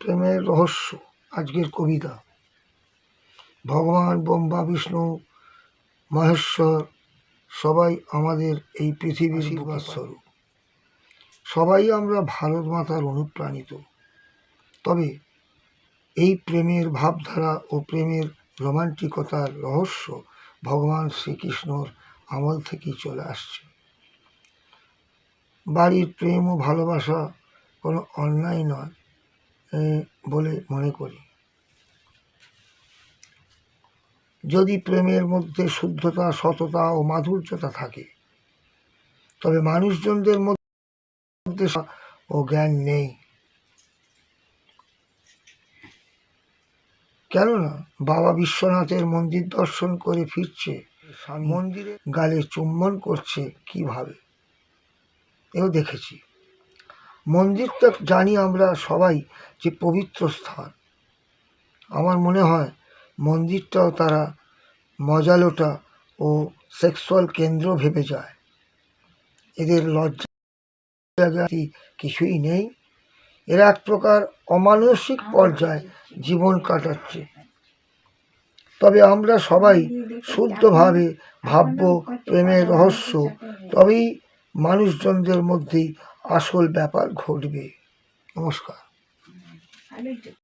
প্রেমের রহস্য আজকের কবিতা। ভগবান ব্রহ্মা, বিষ্ণু, মহেশ্বর সবাই আমাদের এই পৃথিবীর স্বরূপ। সবাই আমরা ভারত মাতার অনুপ্রাণিত। তবে এই প্রেমের ভাবধারা ও প্রেমের রোমান্টিকতার রহস্য ভগবান শ্রীকৃষ্ণর আমল থেকেই চলে আসছে। বাড়ির প্রেম ও ভালোবাসা কোনো অন্যায় নয় বলে মনে করি। যদি প্রেমের মধ্যে শুদ্ধতা, সততা ও মাধুর্যতা থাকে, তবে মানুষজনদের মধ্যে ও জ্ঞান নেই। কেননা বাবা বিশ্বনাথের মন্দির দর্শন করে ফিরছে, মন্দিরে গালে চুম্বন করছে কিভাবে, এও দেখেছি। মন্দিরটা জানি আমরা সবাই যে পবিত্র স্থান। আমার মনে হয় মন্দিরটাও তারা মজালোটা ও সেক্সুয়াল কেন্দ্র ভেবে যায়। এদের লজ্জা কিছুই নেই। এরা এক প্রকার অমানসিক পর্যায়ে জীবন কাটাচ্ছে। তবে আমরা সবাই শুদ্ধভাবে ভাবব প্রেমের রহস্য, তবেই মানুষজনদের মধ্যেই আসল ব্যাপার ঘটবে। নমস্কার।